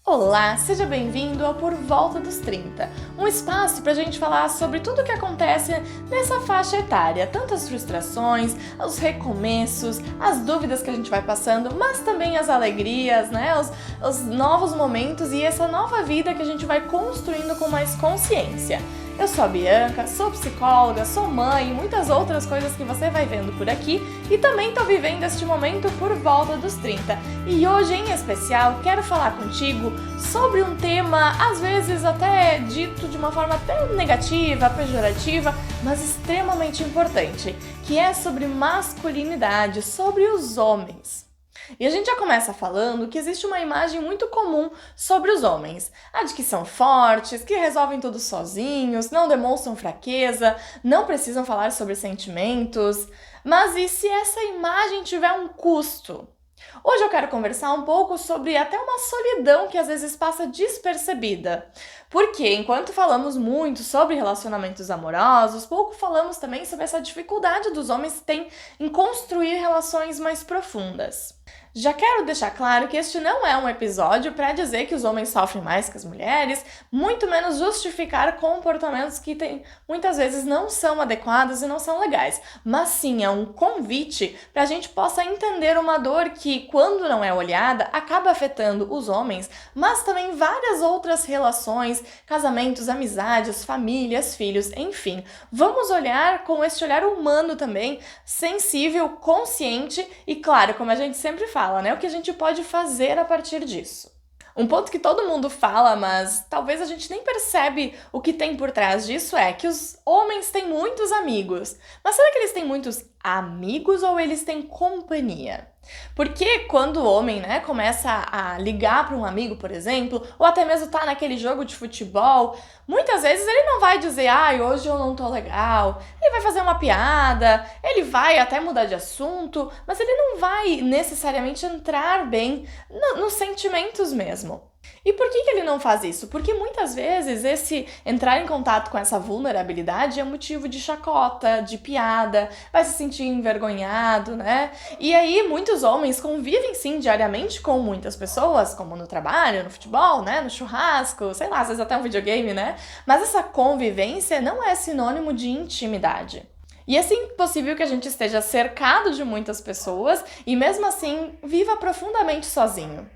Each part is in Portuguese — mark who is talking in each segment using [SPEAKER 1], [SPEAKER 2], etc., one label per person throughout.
[SPEAKER 1] Olá, seja bem-vindo ao Por Volta dos 30, um espaço para a gente falar sobre tudo o que acontece nessa faixa etária, tanto as frustrações, os recomeços, as dúvidas que a gente vai passando, mas também as alegrias, né? Os novos momentos e essa nova vida que a gente vai construindo com mais consciência. Eu sou a Bianca, sou psicóloga, sou mãe e muitas outras coisas que você vai vendo por aqui e também tô vivendo este momento por volta dos 30. E hoje, em especial, quero falar contigo sobre um tema, às vezes até dito de uma forma até negativa, pejorativa, mas extremamente importante, que é sobre masculinidade, sobre os homens. E a gente já começa falando que existe uma imagem muito comum sobre os homens. A de que são fortes, que resolvem tudo sozinhos, não demonstram fraqueza, não precisam falar sobre sentimentos. Mas e se essa imagem tiver um custo? Hoje eu quero conversar um pouco sobre até uma solidão que às vezes passa despercebida. Porque enquanto falamos muito sobre relacionamentos amorosos, pouco falamos também sobre essa dificuldade dos homens têm em construir relações mais profundas. Já quero deixar claro que este não é um episódio para dizer que os homens sofrem mais que as mulheres, muito menos justificar comportamentos que muitas vezes não são adequados e não são legais, mas sim é um convite para a gente possa entender uma dor que, quando não é olhada, acaba afetando os homens, mas também várias outras relações, casamentos, amizades, famílias, filhos, enfim. Vamos olhar com este olhar humano também, sensível, consciente e, claro, como a gente sempre fala, né? O que a gente pode fazer a partir disso. Um ponto que todo mundo fala, mas talvez a gente nem percebe o que tem por trás disso é que os homens têm muitos amigos. Mas será que eles têm muitos amigos ou eles têm companhia? Porque quando o homem, né, começa a ligar para um amigo, por exemplo, ou até mesmo tá naquele jogo de futebol, muitas vezes ele não vai dizer, hoje eu não tô legal. Ele vai fazer uma piada, ele vai até mudar de assunto, mas ele não vai necessariamente entrar bem nos sentimentos mesmo. E por que ele não faz isso? Porque muitas vezes esse entrar em contato com essa vulnerabilidade é motivo de chacota, de piada, vai se sentir envergonhado, né? E aí muitos homens convivem sim diariamente com muitas pessoas, como no trabalho, no futebol, né? No churrasco, sei lá, às vezes até um videogame, né? Mas essa convivência não é sinônimo de intimidade. E é sim possível que a gente esteja cercado de muitas pessoas e mesmo assim viva profundamente sozinho.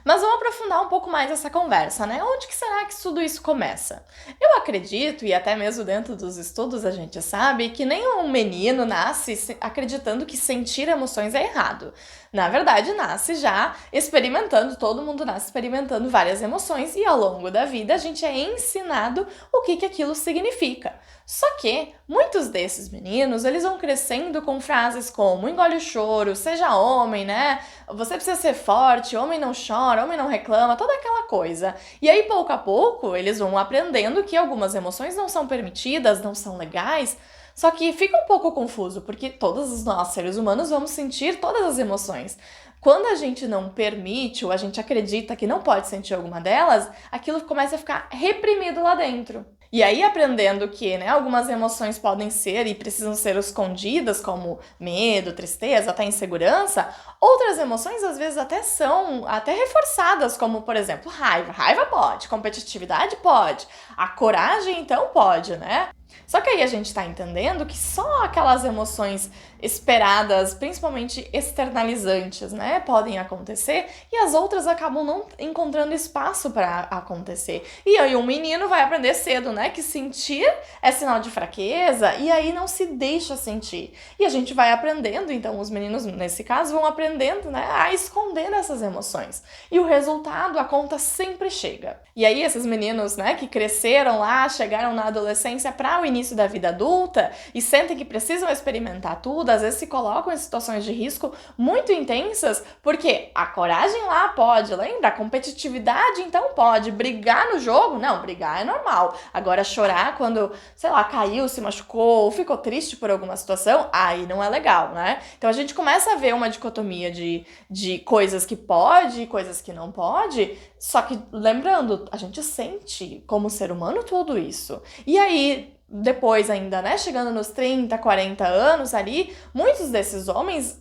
[SPEAKER 1] Mas vamos aprofundar um pouco mais essa conversa, né? Onde que será que tudo isso começa? Eu acredito, e até mesmo dentro dos estudos a gente sabe, que nenhum menino nasce acreditando que sentir emoções é errado. Na verdade, nasce já experimentando, todo mundo nasce experimentando várias emoções e ao longo da vida a gente é ensinado o que aquilo significa. Só que muitos desses meninos, eles vão crescendo com frases como engole o choro, seja homem, né? Você precisa ser forte, homem não chora, homem não reclama, toda aquela coisa. E aí, pouco a pouco, eles vão aprendendo que algumas emoções não são permitidas, não são legais. Só que fica um pouco confuso, porque todos nós, seres humanos, vamos sentir todas as emoções. Quando a gente não permite ou a gente acredita que não pode sentir alguma delas, aquilo começa a ficar reprimido lá dentro. E aí, aprendendo que, né, algumas emoções podem ser e precisam ser escondidas, como medo, tristeza, até insegurança, outras emoções às vezes até são reforçadas, como, por exemplo, raiva. Raiva pode, competitividade pode, a coragem então pode, né? Só que aí a gente tá entendendo que só aquelas emoções esperadas, principalmente externalizantes, né, podem acontecer e as outras acabam não encontrando espaço para acontecer. E aí um menino vai aprender cedo, né, que sentir é sinal de fraqueza e aí não se deixa sentir. E a gente vai aprendendo, então os meninos nesse caso vão aprendendo, né, a esconder essas emoções. E o resultado, a conta sempre chega. E aí esses meninos, né, que cresceram lá, chegaram na adolescência para o início da vida adulta e sentem que precisam experimentar tudo, às vezes se colocam em situações de risco muito intensas, porque a coragem lá pode, lembra? A competitividade então pode, brigar no jogo? Não, brigar é normal. Agora chorar quando, sei lá, caiu, se machucou ou ficou triste por alguma situação, aí não é legal, né? Então a gente começa a ver uma dicotomia de coisas que pode e coisas que não pode, só que lembrando, a gente sente como ser humano tudo isso. E aí depois ainda, né, chegando nos 30, 40 anos ali, muitos desses homens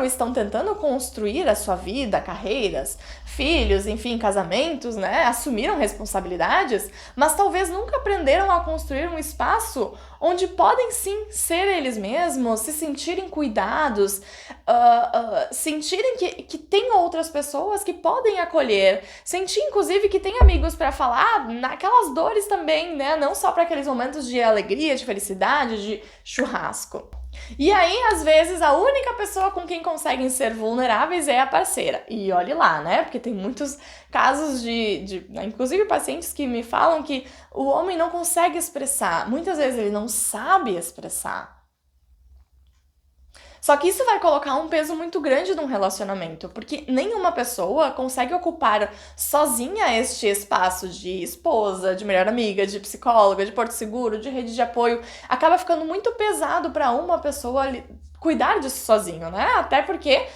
[SPEAKER 1] estão tentando construir a sua vida, carreiras, filhos, enfim, casamentos, né, assumiram responsabilidades, mas talvez nunca aprenderam a construir um espaço onde podem sim ser eles mesmos, se sentirem cuidados, sentirem que tem outras pessoas que podem acolher, sentir inclusive que tem amigos para falar naquelas dores também, né, não só para aqueles momentos de alegria, de felicidade, de churrasco. E aí, às vezes, a única pessoa com quem conseguem ser vulneráveis é a parceira. E olhe lá, né? Porque tem muitos casos inclusive pacientes que me falam que o homem não consegue expressar. Muitas vezes ele não sabe expressar. Só que isso vai colocar um peso muito grande num relacionamento, porque nenhuma pessoa consegue ocupar sozinha este espaço de esposa, de melhor amiga, de psicóloga, de porto seguro, de rede de apoio. Acaba ficando muito pesado para uma pessoa cuidar disso sozinho, né? Até porque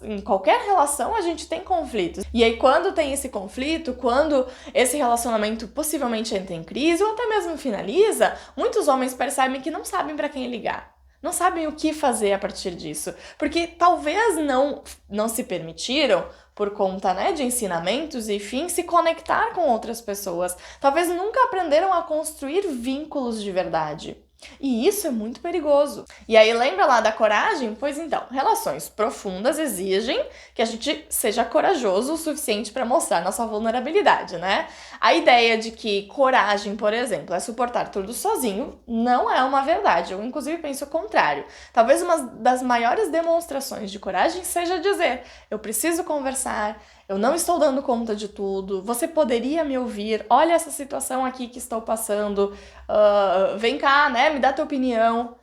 [SPEAKER 1] em qualquer relação a gente tem conflitos. E aí quando tem esse conflito, quando esse relacionamento possivelmente entra em crise ou até mesmo finaliza, muitos homens percebem que não sabem para quem ligar. Não sabem o que fazer a partir disso, porque talvez não se permitiram, por conta, né, de ensinamentos e enfim, se conectar com outras pessoas. Talvez nunca aprenderam a construir vínculos de verdade. E isso é muito perigoso. E aí, lembra lá da coragem? Pois então, relações profundas exigem que a gente seja corajoso o suficiente para mostrar nossa vulnerabilidade, né? A ideia de que coragem, por exemplo, é suportar tudo sozinho, não é uma verdade. Eu, inclusive, penso o contrário. Talvez uma das maiores demonstrações de coragem seja dizer: eu preciso conversar, eu não estou dando conta de tudo, você poderia me ouvir, olha essa situação aqui que estou passando, vem cá, né, me dá tua opinião.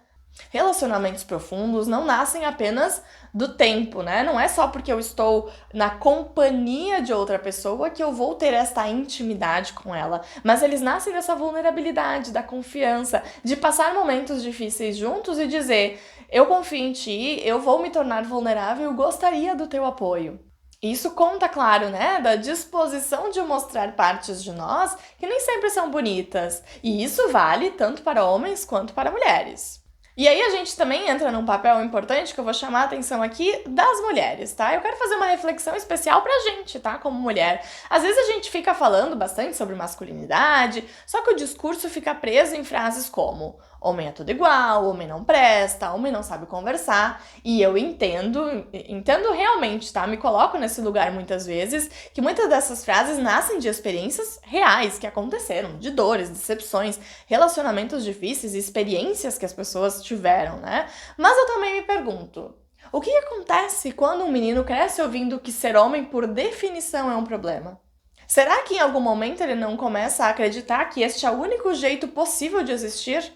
[SPEAKER 1] Relacionamentos profundos não nascem apenas do tempo, né? Não é só porque eu estou na companhia de outra pessoa que eu vou ter esta intimidade com ela, mas eles nascem dessa vulnerabilidade, da confiança, de passar momentos difíceis juntos e dizer: eu confio em ti, eu vou me tornar vulnerável, eu gostaria do teu apoio. Isso conta, claro, né, da disposição de mostrar partes de nós que nem sempre são bonitas. E isso vale tanto para homens quanto para mulheres. E aí a gente também entra num papel importante que eu vou chamar a atenção aqui das mulheres, tá? Eu quero fazer uma reflexão especial pra gente, tá? Como mulher. Às vezes a gente fica falando bastante sobre masculinidade, só que o discurso fica preso em frases como: homem é tudo igual, homem não presta, homem não sabe conversar. E eu entendo realmente, tá? Me coloco nesse lugar muitas vezes, que muitas dessas frases nascem de experiências reais que aconteceram, de dores, decepções, relacionamentos difíceis e experiências que as pessoas tiveram, né? Mas eu também me pergunto: o que acontece quando um menino cresce ouvindo que ser homem, por definição, é um problema? Será que em algum momento ele não começa a acreditar que este é o único jeito possível de existir?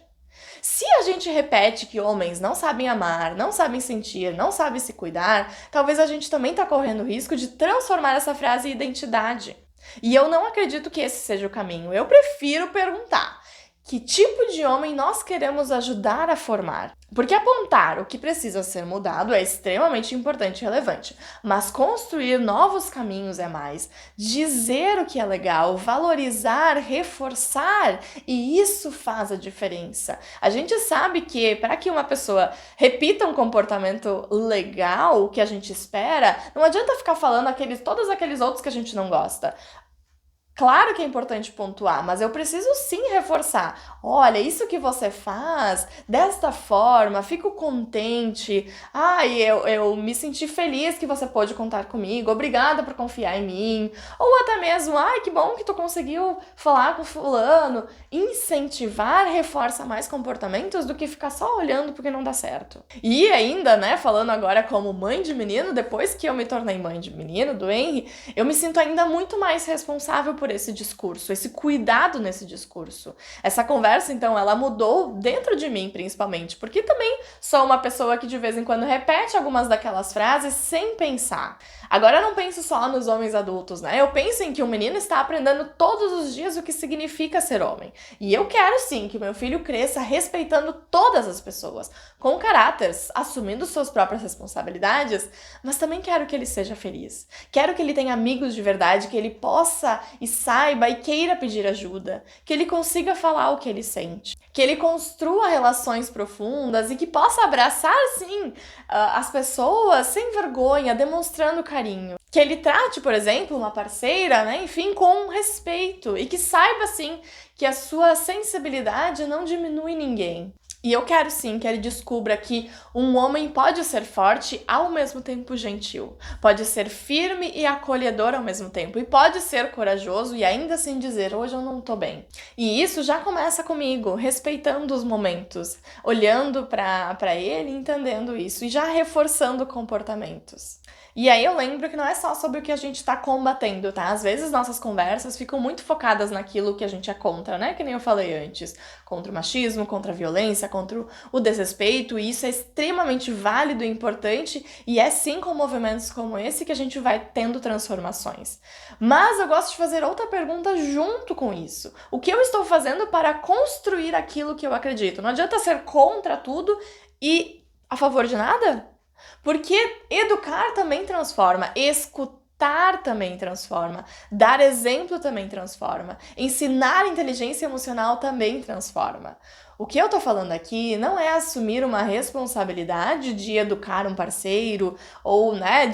[SPEAKER 1] Se a gente repete que homens não sabem amar, não sabem sentir, não sabem se cuidar, talvez a gente também está correndo o risco de transformar essa frase em identidade. E eu não acredito que esse seja o caminho. Eu prefiro perguntar: que tipo de homem nós queremos ajudar a formar? Porque apontar o que precisa ser mudado é extremamente importante e relevante, mas construir novos caminhos é mais. Dizer o que é legal, valorizar, reforçar, e isso faz a diferença. A gente sabe que para que uma pessoa repita um comportamento legal, o que a gente espera, não adianta ficar falando todos aqueles outros que a gente não gosta. Claro que é importante pontuar, mas eu preciso sim reforçar. Olha, isso que você faz desta forma, fico contente. Ai, eu me senti feliz que você pôde contar comigo. Obrigada por confiar em mim. Ou até mesmo: ai, que bom que tu conseguiu falar com fulano. Incentivar reforça mais comportamentos do que ficar só olhando porque não dá certo. E ainda, né, falando agora como mãe de menino, depois que eu me tornei mãe de menino, do Henry, eu me sinto ainda muito mais responsável por esse discurso, esse cuidado nesse discurso. Essa conversa, então, ela mudou dentro de mim, principalmente, porque também sou uma pessoa que de vez em quando repete algumas daquelas frases sem pensar. Agora eu não penso só nos homens adultos, né? Eu penso em que o menino está aprendendo todos os dias o que significa ser homem. E eu quero sim que meu filho cresça respeitando todas as pessoas, com caráter, assumindo suas próprias responsabilidades, mas também quero que ele seja feliz. Quero que ele tenha amigos de verdade, que ele possa saiba e queira pedir ajuda, que ele consiga falar o que ele sente, que ele construa relações profundas e que possa abraçar, sim, as pessoas sem vergonha, demonstrando carinho. Que ele trate, por exemplo, uma parceira, né, enfim, com respeito e que saiba, sim, que a sua sensibilidade não diminui ninguém. E eu quero sim que ele descubra que um homem pode ser forte ao mesmo tempo gentil, pode ser firme e acolhedor ao mesmo tempo, e pode ser corajoso e ainda assim dizer, hoje eu não tô bem. E isso já começa comigo, respeitando os momentos, olhando para ele, entendendo isso e já reforçando comportamentos. E aí eu lembro que não é só sobre o que a gente tá combatendo, tá? Às vezes nossas conversas ficam muito focadas naquilo que a gente é contra, né? Que nem eu falei antes. Contra o machismo, contra a violência, contra o desrespeito. E isso é extremamente válido e importante. E é sim com movimentos como esse que a gente vai tendo transformações. Mas eu gosto de fazer outra pergunta junto com isso. O que eu estou fazendo para construir aquilo que eu acredito? Não adianta ser contra tudo e a favor de nada? Porque educar também transforma, escutar também transforma, dar exemplo também transforma, ensinar inteligência emocional também transforma. O que eu tô falando aqui não é assumir uma responsabilidade de educar um parceiro ou, né,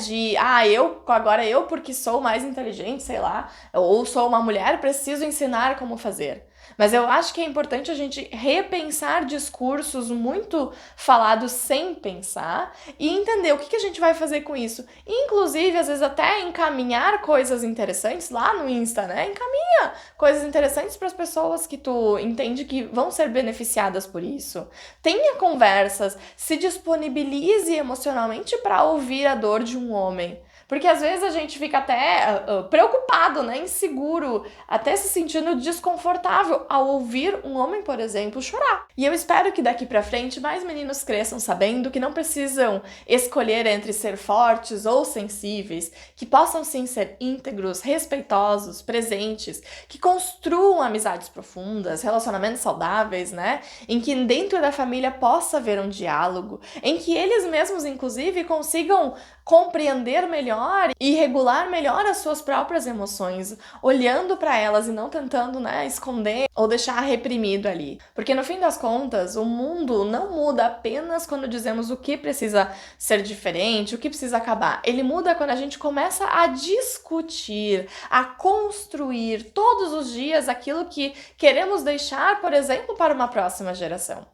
[SPEAKER 1] agora eu porque sou mais inteligente, sei lá, ou sou uma mulher, preciso ensinar como fazer. Mas eu acho que é importante a gente repensar discursos muito falados sem pensar e entender o que a gente vai fazer com isso. Inclusive, às vezes até encaminhar coisas interessantes lá no Insta, né? Encaminha coisas interessantes para as pessoas que tu entende que vão ser beneficiadas por isso. Tenha conversas, se disponibilize emocionalmente para ouvir a dor de um homem. Porque às vezes a gente fica até preocupado, né, inseguro, até se sentindo desconfortável ao ouvir um homem, por exemplo, chorar. E eu espero que daqui pra frente mais meninos cresçam sabendo que não precisam escolher entre ser fortes ou sensíveis, que possam sim ser íntegros, respeitosos, presentes, que construam amizades profundas, relacionamentos saudáveis, né, em que dentro da família possa haver um diálogo, em que eles mesmos, inclusive, consigam compreender melhor e regular melhor as suas próprias emoções, olhando para elas e não tentando, né, esconder ou deixar reprimido ali. Porque no fim das contas, o mundo não muda apenas quando dizemos o que precisa ser diferente, o que precisa acabar. Ele muda quando a gente começa a discutir, a construir todos os dias aquilo que queremos deixar, por exemplo, para uma próxima geração.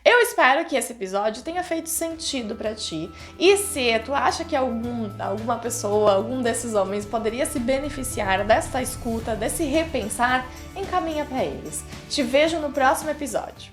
[SPEAKER 1] Eu espero que esse episódio tenha feito sentido pra ti. E se tu acha que alguma pessoa, algum desses homens poderia se beneficiar dessa escuta, desse repensar, encaminha pra eles. Te vejo no próximo episódio.